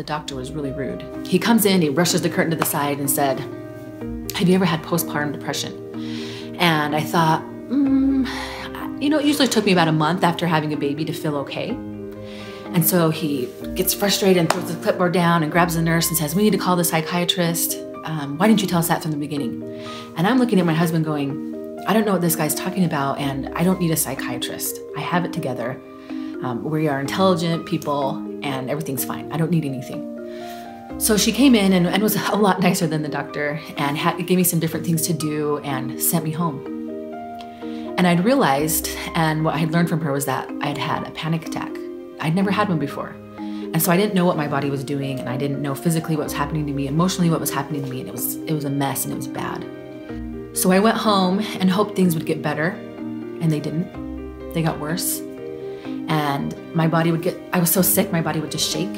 The doctor was really rude. He comes in, he brushes the curtain to the side and said, "Have you ever had postpartum depression?" And I thought, it usually took me about a month after having a baby to feel okay. And so he gets frustrated and throws the clipboard down and grabs the nurse and says, "We need to call the psychiatrist. Why didn't you tell us that from the beginning?" And I'm looking at my husband going, I don't know what this guy's talking about, and I don't need a psychiatrist. I have it together. We are intelligent people and everything's fine. I don't need anything. So she came in and was a lot nicer than the doctor and gave me some different things to do and sent me home. And I'd realized, and what I had learned from her was that I had had a panic attack. I'd never had one before. And so I didn't know what my body was doing, and I didn't know physically what was happening to me, emotionally what was happening to me, and it was a mess and it was bad. So I went home and hoped things would get better, and they didn't. They got worse. And my body I was so sick, my body would just shake.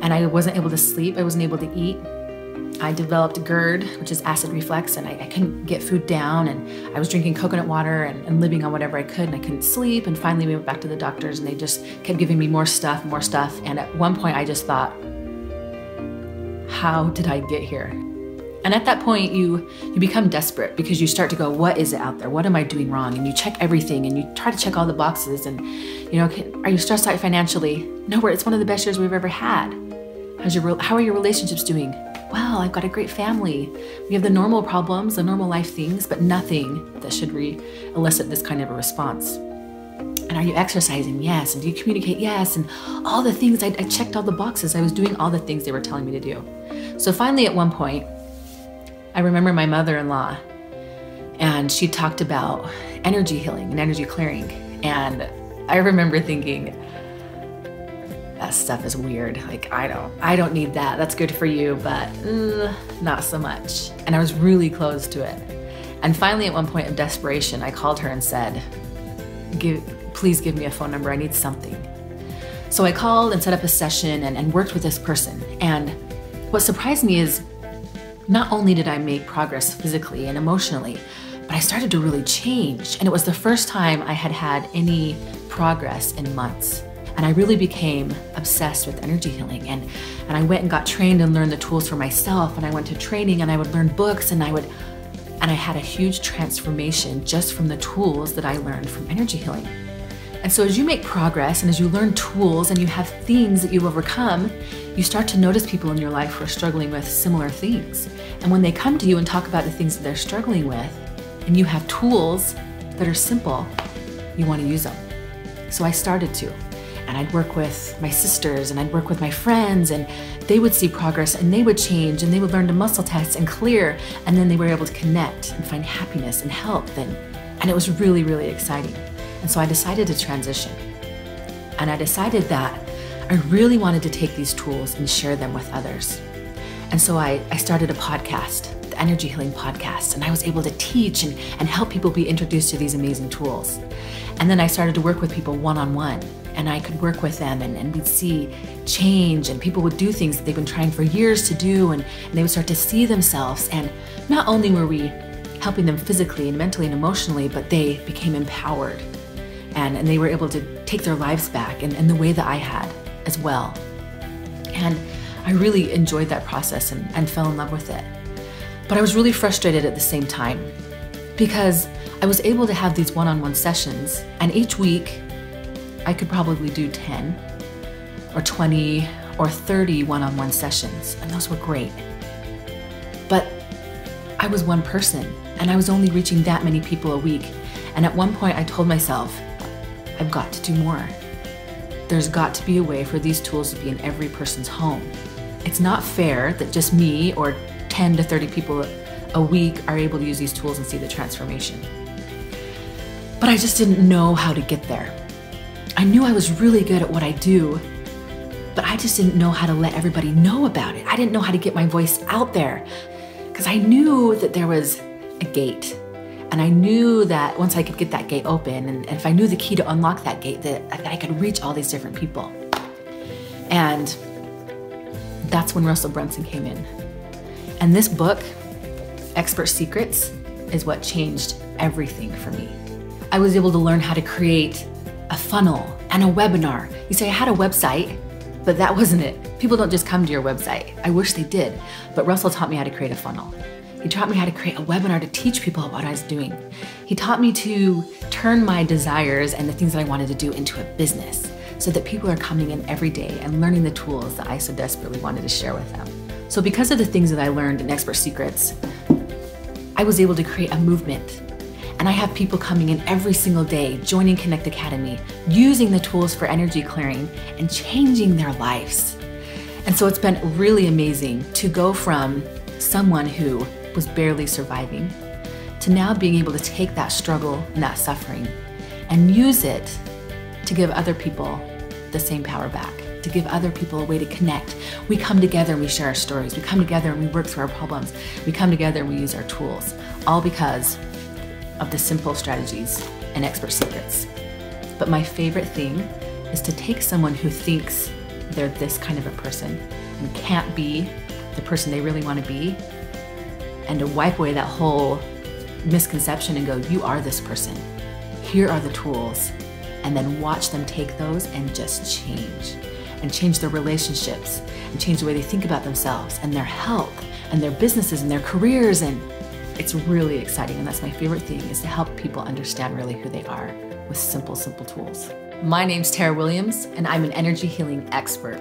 And I wasn't able to sleep, I wasn't able to eat. I developed GERD, which is acid reflux, and I couldn't get food down, and I was drinking coconut water and living on whatever I could, and I couldn't sleep. And finally we went back to the doctors, and they just kept giving me more stuff. And at one point I just thought, how did I get here? And at that point, you become desperate because you start to go, what is it out there? What am I doing wrong? And you check everything and you try to check all the boxes. And are you stressed out financially? No, it's one of the best years we've ever had. How are your relationships doing? Well, I've got a great family. We have the normal problems, the normal life things, but nothing that should elicit this kind of a response. And are you exercising? Yes. And do you communicate? Yes. And all the things, I checked all the boxes. I was doing all the things they were telling me to do. So finally, at one point, I remember my mother-in-law, and she talked about energy healing and energy clearing. And I remember thinking, that stuff is weird. Like, I don't need that. That's good for you, but not so much. And I was really close to it. And finally, at one point of desperation, I called her and said, please give me a phone number. I need something. So I called and set up a session and worked with this person. And what surprised me is not only did I make progress physically and emotionally, but I started to really change. And it was the first time I had had any progress in months. And I really became obsessed with energy healing. And I went and got trained and learned the tools for myself. And I went to training and I would learn books, and I had a huge transformation just from the tools that I learned from energy healing. And so as you make progress and as you learn tools and you have things that you've overcome, you start to notice people in your life who are struggling with similar things. And when they come to you and talk about the things that they're struggling with, and you have tools that are simple, you want to use them. So I started to. And I'd work with my sisters and I'd work with my friends, and they would see progress and they would change and they would learn to muscle test and clear, and then they were able to connect and find happiness and health. And it was really, really exciting. And so I decided to transition. And I decided that I really wanted to take these tools and share them with others. And so I started a podcast, the Energy Healing Podcast, and I was able to teach and help people be introduced to these amazing tools. And then I started to work with people one-on-one, and I could work with them and we'd see change, and people would do things that they've been trying for years to do, and they would start to see themselves. And not only were we helping them physically and mentally and emotionally, but they became empowered, and they were able to take their lives back in the way that I had as well. And I really enjoyed that process and fell in love with it. But I was really frustrated at the same time, because I was able to have these one-on-one sessions, and each week I could probably do 10 or 20 or 30 one-on-one sessions, and those were great. But I was one person, and I was only reaching that many people a week. And at one point I told myself, I've got to do more. There's got to be a way for these tools to be in every person's home. It's not fair that just me or 10 to 30 people a week are able to use these tools and see the transformation. But I just didn't know how to get there. I knew I was really good at what I do, but I just didn't know how to let everybody know about it. I didn't know how to get my voice out there, because I knew that there was a gate. And I knew that once I could get that gate open, and if I knew the key to unlock that gate, that I could reach all these different people. And that's when Russell Brunson came in. And this book, Expert Secrets, is what changed everything for me. I was able to learn how to create a funnel and a webinar. You see, I had a website, But that wasn't it. People don't just come to your website. I wish they did, but Russell taught me how to create a funnel. He taught me how to create a webinar to teach people what I was doing. He taught me to turn my desires and the things that I wanted to do into a business so that people are coming in every day and learning the tools that I so desperately wanted to share with them. So because of the things that I learned in Expert Secrets, I was able to create a movement. And I have people coming in every single day, joining Connect Academy, using the tools for energy clearing and changing their lives. And so it's been really amazing to go from someone who was barely surviving to now being able to take that struggle and that suffering and use it to give other people the same power back, to give other people a way to connect. We come together and we share our stories. We come together and we work through our problems. We come together and we use our tools, all because of the simple strategies and Expert Secrets. But my favorite thing is to take someone who thinks they're this kind of a person and can't be the person they really want to be, and to wipe away that whole misconception and go, you are this person. Here are the tools. And then watch them take those and just change their relationships and change the way they think about themselves and their health and their businesses and their careers. And it's really exciting. And that's my favorite thing, is to help people understand really who they are with simple tools. My name's Tara Williams, and I'm an energy healing expert.